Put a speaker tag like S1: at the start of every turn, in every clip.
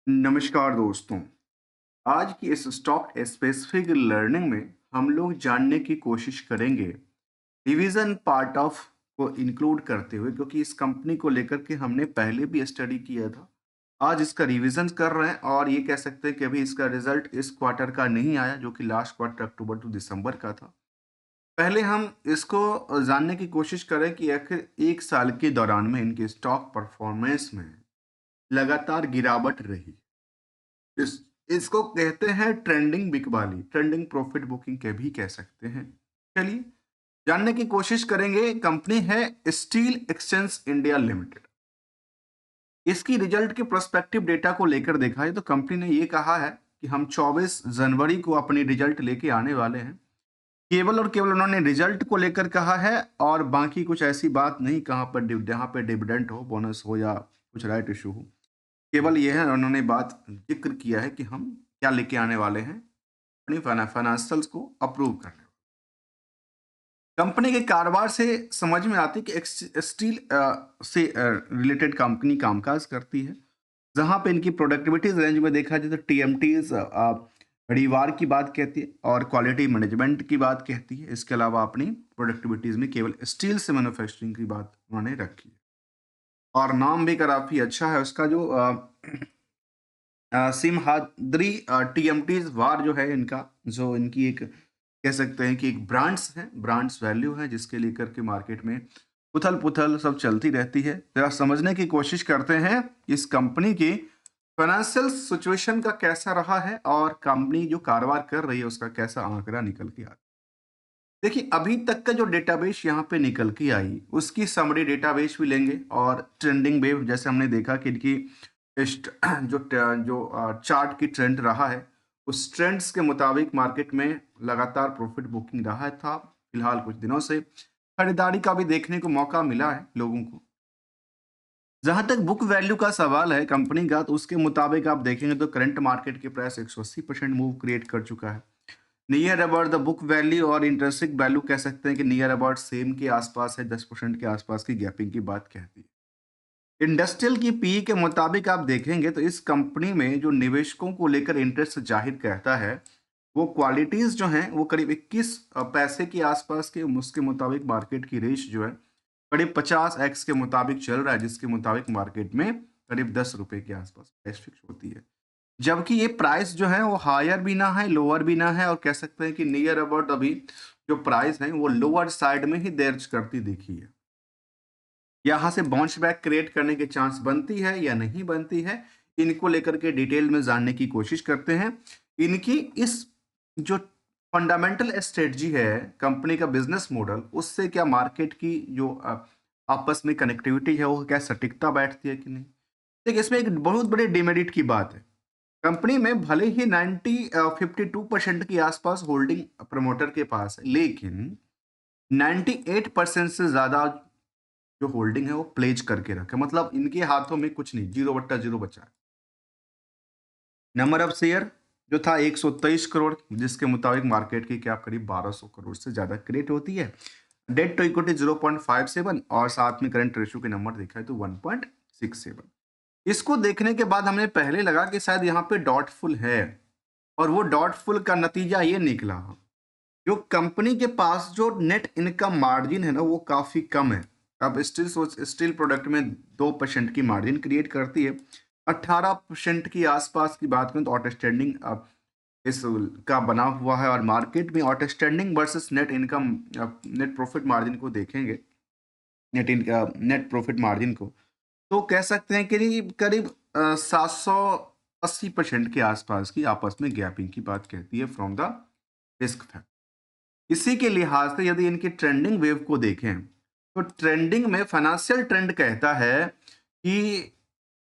S1: नमस्कार दोस्तों। आज की इस स्टॉक स्पेसिफिक लर्निंग में हम लोग जानने की कोशिश करेंगे रिवीजन पार्ट ऑफ को इंक्लूड करते हुए, क्योंकि इस कंपनी को लेकर के हमने पहले भी स्टडी किया था। आज इसका रिवीजन कर रहे हैं और ये कह सकते हैं कि अभी इसका रिजल्ट इस क्वार्टर का नहीं आया, जो कि लास्ट क्वार्टर अक्टूबर टू दिसंबर का था। पहले हम इसको जानने की कोशिश करें कि आखिर एक साल के दौरान में इनके स्टॉक परफॉर्मेंस में लगातार गिरावट रही। इस इसको कहते हैं ट्रेंडिंग बिकवाली, ट्रेंडिंग प्रॉफिट बुकिंग के भी कह सकते हैं। चलिए जानने की कोशिश करेंगे। कंपनी है स्टील एक्सचेंज इंडिया लिमिटेड। इसकी रिजल्ट के प्रोस्पेक्टिव डेटा को लेकर देखा है तो कंपनी ने ये कहा है कि हम 24 जनवरी को अपनी रिजल्ट लेके आने वाले हैं। केवल और केवल उन्होंने रिजल्ट को लेकर कहा है और बाकी कुछ ऐसी बात नहीं, कहाँ पर जहाँ पे डिविडेंड हो, बोनस हो या कुछ राइट इशू हो। केवल ये है, उन्होंने बात ज़िक्र किया है कि हम क्या लेके आने वाले हैं, अपनी फाइनेंशियल्स को अप्रूव करने। कंपनी के कारोबार से समझ में आती है कि स्टील से रिलेटेड कंपनी कामकाज करती है, जहाँ पे इनकी प्रोडक्टिविटीज रेंज में देखा जाए तो टीएमटीज परिवार की बात कहती है और क्वालिटी मैनेजमेंट की बात कहती है। इसके अलावा अपनी प्रोडक्टिविटीज में केवल स्टील से मैन्युफैक्चरिंग की बात उन्होंने रखी है और नाम भी काफ़ी अच्छा है उसका। जो सिमहाद्री टीएमटीज वार जो है इनका, जो इनकी एक कह सकते हैं कि एक ब्रांड्स है, ब्रांड्स वैल्यू है, जिसके लेकर के मार्केट में उथल पुथल सब चलती रहती है। जरा समझने की कोशिश करते हैं इस कंपनी की फाइनेंशियल सिचुएशन का कैसा रहा है और कंपनी जो कारोबार कर रही है उसका कैसा आंकड़ा निकल के आता है। देखिए अभी तक का जो डेटाबेस यहाँ पे निकल के आई उसकी समरी डेटाबेस भी लेंगे और ट्रेंडिंग वेव, जैसे हमने देखा कि इनकी जो चार्ट की ट्रेंड रहा है उस ट्रेंड्स के मुताबिक मार्केट में लगातार प्रॉफिट बुकिंग रहा था। फिलहाल कुछ दिनों से खरीदारी का भी देखने को मौका मिला है लोगों को। जहां तक बुक वैल्यू का सवाल है कंपनी का, तो उसके मुताबिक आप देखेंगे तो करंट मार्केट के प्राइस 180% मूव क्रिएट कर चुका है। Near about the book value और इंटरेस्टिंग वैल्यू कह सकते हैं कि नियर अबाउट सेम के आसपास है, 10% के आसपास की गैपिंग की बात कहती है। इंडस्ट्रियल की पीई के मुताबिक आप देखेंगे तो इस कंपनी में जो निवेशकों को लेकर इंटरेस्ट जाहिर करता है वो क्वालिटीज जो हैं वो करीब 21 पैसे के आसपास के, उसके मुताबिक मार्केट की रेंज जो है करीब 50x के मुताबिक चल रहा है, जिसके मुताबिक मार्केट में करीब 10 रुपए के आसपास प्राइस फिक्स होती है। जबकि ये प्राइस जो है वो हायर भी ना है, लोअर भी ना है, और कह सकते हैं कि नियर अबाउट अभी जो प्राइस है वो लोअर साइड में ही दर्ज करती दिखी है। यहाँ से बाउंस बैक क्रिएट करने के चांस बनती है या नहीं बनती है, इनको लेकर के डिटेल में जानने की कोशिश करते हैं। इनकी इस जो फंडामेंटल स्ट्रेटजी है कंपनी का बिजनेस मॉडल, उससे क्या मार्केट की जो आपस में कनेक्टिविटी है वो क्या सटीकता बैठती है कि नहीं। देखिए इसमें एक बहुत बड़े डिमेरिट की बात है। कंपनी में भले ही 52% के आसपास होल्डिंग प्रमोटर के पास है, लेकिन 98% से ज्यादा जो होल्डिंग है वो प्लेज करके रखे, मतलब इनके हाथों में कुछ नहीं, 0/0 बचा है। नंबर ऑफ शेयर जो था 123 करोड़, जिसके मुताबिक मार्केट की क्या करीब 1200 करोड़ से ज्यादा क्रिएट होती है। डेट टू इक्विटी 0.57 और साथ में करंट रेशियो के नंबर देखा है तो 1.67। इसको देखने के बाद हमें पहले लगा कि शायद यहाँ पे डॉटफुल है, और वो डॉटफुल का नतीजा ये निकला जो कंपनी के पास जो नेट इनकम मार्जिन है ना वो काफी कम है। अब स्टील प्रोडक्ट में 2% की मार्जिन क्रिएट करती है। 18% की आसपास की बात करें तो आउटस्टैंडिंग इस का बना हुआ है, और मार्केट में outstanding versus net income net profit margin को देखेंगे, नेट प्रॉफिट मार्जिन को, तो कह सकते हैं कि करीब 780% के आसपास की आपस में गैपिंग की बात कहती है फ्रॉम द रिस्क फैक्टर। इसी के लिहाज से यदि इनकी ट्रेंडिंग वेव को देखें तो ट्रेंडिंग में फाइनेंशियल ट्रेंड कहता है कि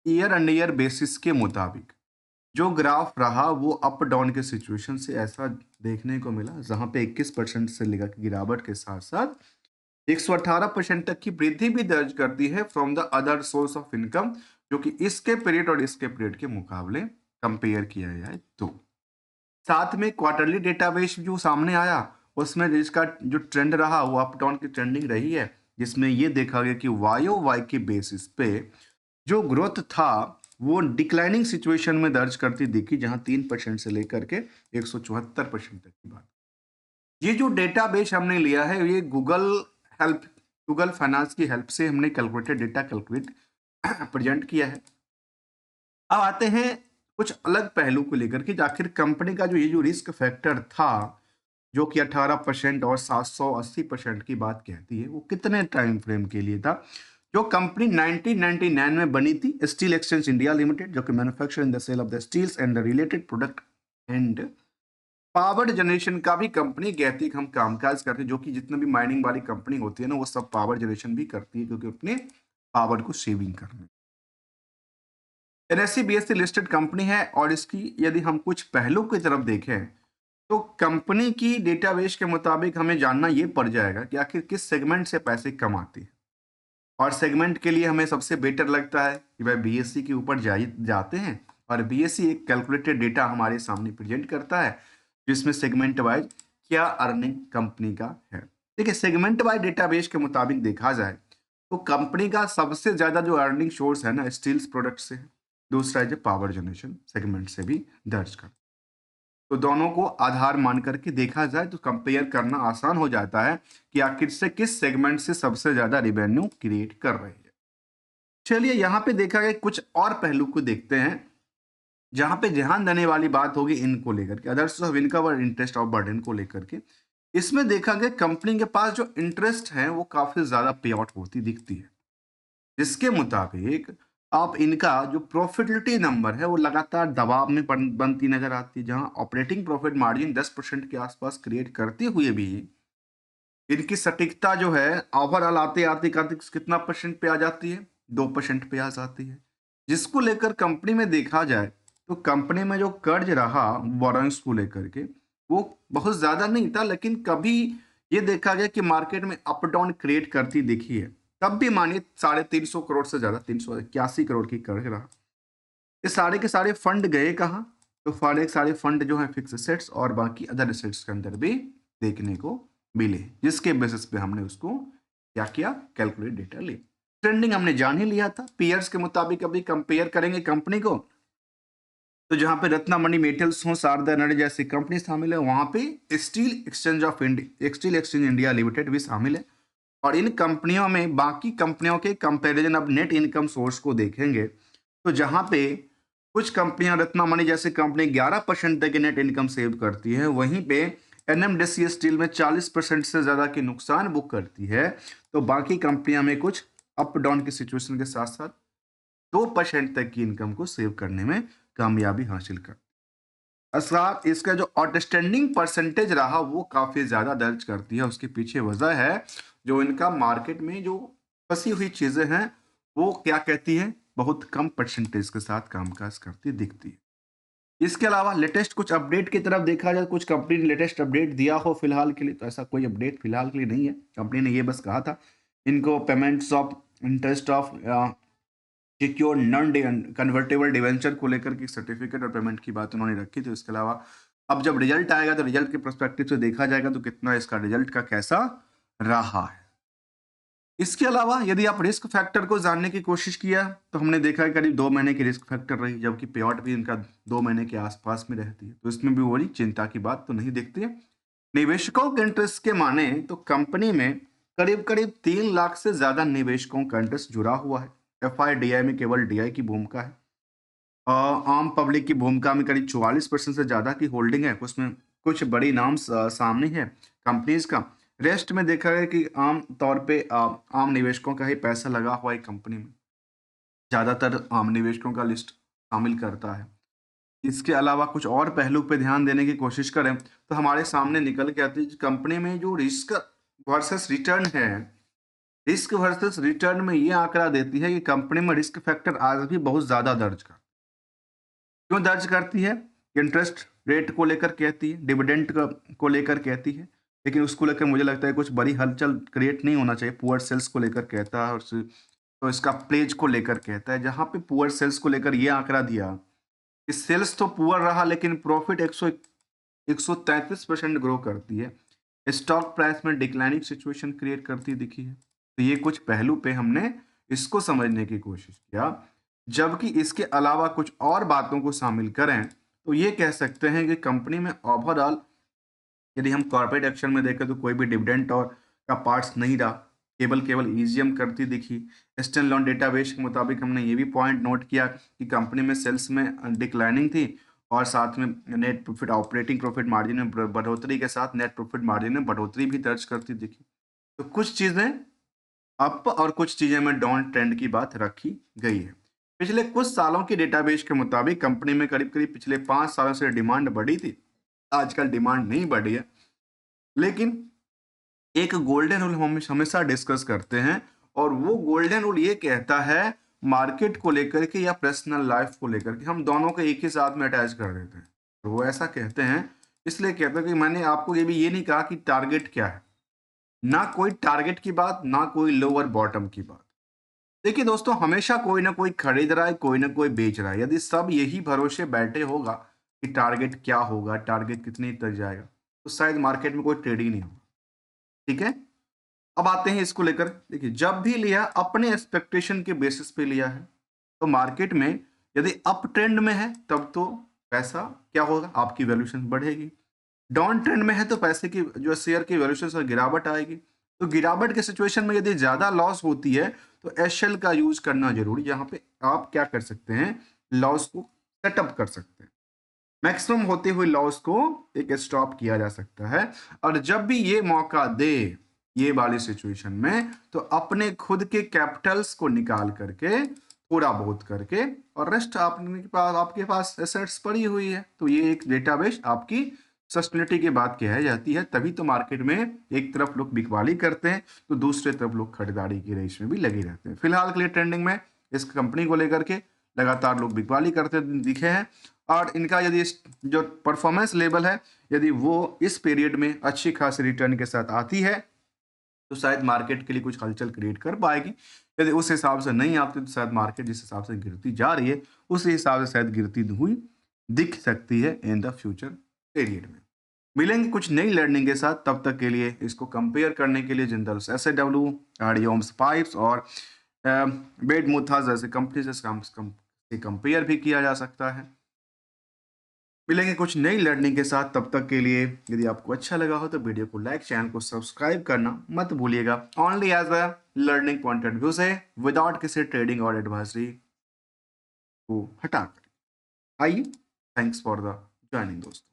S1: ईयर एंड ईयर बेसिस के मुताबिक जो ग्राफ रहा वो अप डाउन के सिचुएशन से ऐसा देखने को मिला, जहां पे 21% से लेकर गिरावट के साथ साथ 118% तक की वृद्धि भी दर्ज करती है from the other source of income, जो कि इसके पीरियड और इसके पीरियड के मुकाबले कंपेयर किया जाए तो। साथ में क्वार्टरली डेटाबेस जो सामने आया उसमें जिसका जो ट्रेंड रहा वो अप डाउन की ट्रेंडिंग रही है, जिसमें ये देखा गया कि वाई के बेसिस पे जो ग्रोथ था वो डिक्लाइनिंग सिचुएशन में दर्ज करती दिखी, जहां 3% से लेकर के 174% तक की बात। ये जो डेटाबेस हमने लिया है ये गूगल फाइनेंस की हेल्प से हमने कैलकुलेटेड डेटा कैलकुलेट प्रेजेंट किया है। अब आते हैं कुछ अलग पहलू को लेकर के, आखिर कंपनी का ये जो रिस्क फैक्टर था, जो कि 18% और 780% की बात कहती है, वो कितने टाइम फ्रेम के लिए था। जो कंपनी 1999 में बनी थी, स्टील एक्सचेंज इंडिया लिमिटेड, जो कि manufacturing the sale of the steels and the related product and power generation का भी कंपनी कहती है कि हम कामकाज करते हैं, जो कि जितने भी माइनिंग वाली कंपनी होती है ना, वो सब पावर जनरेशन भी करती है, क्योंकि अपने पावर को सेविंग करने। एनएससी बीएससी लिस्टेड कंपनी है, और इसकी यदि हम कुछ पहलू की तरफ देखें तो कंपनी की डेटाबेस के मुताबिक हमें जानना ये पड़ जाएगा कि आखिर किस सेगमेंट से पैसे कमाती है। और सेगमेंट के लिए हमें सबसे बेटर लगता है कि भाई बीएससी के ऊपर जाते हैं, और बीएससी एक कैलकुलेटेड डेटा हमारे सामने प्रेजेंट करता है, जिसमें सेगमेंट वाइज क्या अर्निंग कंपनी का है। देखिए, सेगमेंट वाइज डेटाबेस के मुताबिक देखा जाए तो कंपनी का सबसे ज्यादा जो अर्निंग सोर्स है ना, स्टील्स प्रोडक्ट से है, दूसरा है जो पावर जनरेशन सेगमेंट से भी दर्ज कर। तो दोनों को आधार मान करके देखा जाए तो कंपेयर करना आसान हो जाता है कि आखिर से किस सेगमेंट से सबसे ज्यादा रिवेन्यू क्रिएट कर रही है। चलिए, यहाँ पे देखा गया कुछ और पहलू को देखते हैं, जहां पे ध्यान देने वाली बात होगी इनको लेकर के, अदर्स ऑफ इनकम और इंटरेस्ट ऑफ बर्डन को लेकर के। इसमें देखा गया कंपनी के पास जो इंटरेस्ट है वो काफी ज्यादा पे आउट होती दिखती है, जिसके मुताबिक आप इनका जो प्रॉफिटेबिलिटी नंबर है वो लगातार दबाव में बनती नजर आती है, जहां ऑपरेटिंग प्रॉफिट मार्जिन 10% के आसपास क्रिएट करते हुए भी इनकी सटीकता जो है ओवरऑल आते आते कितना परसेंट पे आ जाती है, 2% पे आ जाती है। जिसको लेकर कंपनी में देखा जाए तो कंपनी में जो कर्ज रहा बोरोइंग्स को लेकर के, वो बहुत ज्यादा नहीं था, लेकिन कभी ये देखा गया कि मार्केट में अप डाउन क्रिएट करती दिखी है। तब भी मानिए 350 करोड़ से ज्यादा 381 करोड़ की कर्ज रहा। ये सारे के सारे फंड गए कहाँ? तो सारे के सारे फंड जो है फिक्स एसेट्स और बाकी अदर एसेट्स के अंदर भी देखने को मिले, जिसके बेसिस पे हमने उसको क्या किया, कैलकुलेट डेटा ले। ट्रेंडिंग हमने जान ही लिया था। पीयर्स के मुताबिक अभी कंपेयर करेंगे कंपनी को, तो जहां पे रत्नामणि मेटल्स हो, शारदा एनर्जी जैसी कंपनी शामिल है, वहां पे स्टील एक्सचेंज इंडिया लिमिटेड भी शामिल है। और इन कंपनियों में बाकी कंपनियों के कंपैरिजन अब नेट इनकम सोर्स को देखेंगे, तो जहां पे कुछ कंपनियां, रत्नामणि जैसी कंपनी 11% तक की नेट इनकम सेव करती है, वहीं पे एनएमडीसी स्टील में 40% से ज्यादा की नुकसान बुक करती है, तो बाकी कंपनियां में कुछ अप डाउन की सिचुएशन के साथ साथ 2% तक की इनकम को सेव करने में कामयाबी हासिल कर। साथ इसका जो आउटस्टैंडिंग परसेंटेज रहा वो काफी ज्यादा दर्ज करती है। उसके पीछे वजह है जो इनका मार्केट में जो फंसी हुई चीजें हैं वो क्या कहती है, बहुत कम परसेंटेज के साथ कामकाज करती दिखती है। इसके अलावा लेटेस्ट कुछ अपडेट की तरफ देखा जाए, कुछ कंपनी ने लेटेस्ट अपडेट दिया हो फिलहाल के लिए, तो ऐसा कोई अपडेट फिलहाल के लिए नहीं है। कंपनी ने ये बस कहा था इनको payments of interest of secure non convertible debenture को लेकर के सर्टिफिकेट और पेमेंट की बात उन्होंने रखी थी। इसके अलावा अब जब रिजल्ट आएगा तो रिजल्ट के पर्सपेक्टिव से देखा जाएगा तो कितना इसका रिजल्ट का कैसा रहा है। इसके अलावा यदि आप रिस्क फैक्टर को जानने की कोशिश किया तो हमने देखा है करीब 2 महीने की रिस्क फैक्टर रही, जबकि पे आउट भी इनका 2 महीने के आसपास में रहती है, तो इसमें भी वही चिंता की बात तो नहीं दिखती है। निवेशकों के इंटरेस्ट के माने तो कंपनी में करीब करीब 3 लाख से ज्यादा निवेशकों का इंटरेस्ट जुड़ा हुआ है। एफआईडीआई में केवल डीआई की भूमिका है। आम पब्लिक की भूमिका में करीब 44% से ज्यादा की होल्डिंग है। उसमें कुछ बड़ी नाम सामने है कंपनीज का। रेस्ट में देखा गया कि आम तौर पे आम निवेशकों का ही पैसा लगा हुआ है कंपनी में, ज्यादातर आम निवेशकों का लिस्ट शामिल करता है। इसके अलावा कुछ और पहलू पे ध्यान देने की कोशिश करें तो हमारे सामने निकल के आती है कंपनी में जो रिस्क वर्सेस रिटर्न है। रिस्क वर्सेस रिटर्न में ये आंकड़ा देती है कि कंपनी में रिस्क फैक्टर आज भी बहुत ज्यादा दर्ज कर, क्यों दर्ज करती है, इंटरेस्ट रेट को लेकर कहती है, डिविडेंड को लेकर कहती है, लेकिन उसको लेकर मुझे लगता है कुछ बड़ी हलचल क्रिएट नहीं होना चाहिए। पुअर सेल्स को लेकर कहता है और तो इसका प्लेज को लेकर कहता है, जहां पे पुअर सेल्स को लेकर ये आंकड़ा दिया कि सेल्स तो पुअर रहा लेकिन प्रॉफिट 133% ग्रो करती है। स्टॉक प्राइस में डिक्लाइनिंग सिचुएशन क्रिएट करती दिखी है। तो ये कुछ पहलू पे हमने इसको समझने की कोशिश किया जबकि इसके अलावा कुछ और बातों को शामिल करें तो ये कह सकते हैं कि कंपनी में ओवरऑल यदि हम कॉर्पोरेट एक्शन में देखें तो कोई भी डिविडेंड और का पार्ट्स नहीं रहा, केवल केवल ईजीएम करती दिखी। स्टैंड लोन डेटाबेस के मुताबिक हमने ये भी पॉइंट नोट किया कि कंपनी में सेल्स में डिक्लाइनिंग थी और साथ में net profit operating profit margin में बढ़ोतरी के साथ नेट प्रॉफिट मार्जिन में बढ़ोतरी भी दर्ज करती दिखी। तो कुछ चीज़ें अप और कुछ चीज़ें में डाउन ट्रेंड की बात रखी गई है। पिछले कुछ सालों की डेटाबेस के मुताबिक कंपनी में करीब करीब पिछले 5 सालों से डिमांड बढ़ी थी, आजकल डिमांड नहीं बढ़ी है। लेकिन एक गोल्डन रूल हम हमेशा डिस्कस करते हैं और वो गोल्डन रूल ये कहता है मार्केट को लेकर के या पर्सनल लाइफ को लेकर के हम दोनों को एक ही साथ में अटैच कर देते हैं। तो वो ऐसा कहते हैं, इसलिए कहते हैं कि मैंने आपको ये नहीं कहा कि टारगेट क्या है, ना कोई टारगेट की बात, ना कोई लोअर बॉटम की बात। देखिए दोस्तों, हमेशा कोई ना कोई खरीद रहा है, कोई ना कोई बेच रहा है। यदि सब यही भरोसे बैठे होगा कि टारगेट क्या होगा, टारगेट कितनी तक जाएगा, तो शायद मार्केट में कोई ट्रेडिंग नहीं होगा। ठीक है, अब आते हैं इसको लेकर। देखिए, जब भी लिया अपने एक्सपेक्टेशन के बेसिस पे लिया है, तो मार्केट में यदि अप ट्रेंड में है तब तो पैसा क्या होगा, आपकी वैल्यूएशन बढ़ेगी। डाउन ट्रेंड में है तो पैसे की जो शेयर की वैल्यूएशन से गिरावट आएगी। तो गिरावट के सिचुएशन में यदि ज्यादा लॉस होती है तो एसएल का यूज करना जरूरी। यहाँ पे आप क्या कर सकते हैं, लॉस को सेटअप कर सकते हैं। मैक्सिमम होते हुए लॉस को एक स्टॉप किया जा सकता है। और जब भी ये मौका दे ये वाली सिचुएशन में, तो अपने खुद के कैपिटल्स को निकाल करके थोड़ा बहुत करके और रेस्ट आपके पास एसेट्स पड़ी हुई है, तो ये एक डेटाबेस आपकी सस्टेनेबिलिटी की बात कही जाती है। तभी तो मार्केट में एक तरफ लोग बिकवाली करते हैं तो दूसरे तरफ लोग खरीदारी की रेस में भी लगे रहते हैं। फिलहाल के लिए ट्रेंडिंग में इस कंपनी को लेकर के लगातार लोग बिकवाली करते दिखे हैं और इनका यदि जो परफॉर्मेंस लेवल है यदि वो इस पीरियड में अच्छी खासी रिटर्न के साथ आती है तो शायद मार्केट के लिए कुछ हलचल क्रिएट कर पाएगी। यदि उस हिसाब से नहीं आती तो शायद मार्केट जिस हिसाब से गिरती जा रही है उस हिसाब से शायद गिरती हुई दिख सकती है इन द फ्यूचर पीरियड में। मिलेंगे कुछ नई लर्निंग के साथ, तब तक के लिए इसको कंपेयर करने के लिए जिंदल एसएडब्ल्यू, आरडीओम्स पाइप्स और बेड मुथास जैसे कंपनी से कंपेयर भी किया जा सकता है। मिलेंगे कुछ नई लर्निंग के साथ, तब तक के लिए यदि आपको अच्छा लगा हो तो वीडियो को लाइक, चैनल को सब्सक्राइब करना मत भूलिएगा। Only as a learning point of view से, विदाउट किसी ट्रेडिंग और एडवाइजरी को हटाकर। आइए, थैंक्स फॉर द ज्वाइनिंग दोस्तों।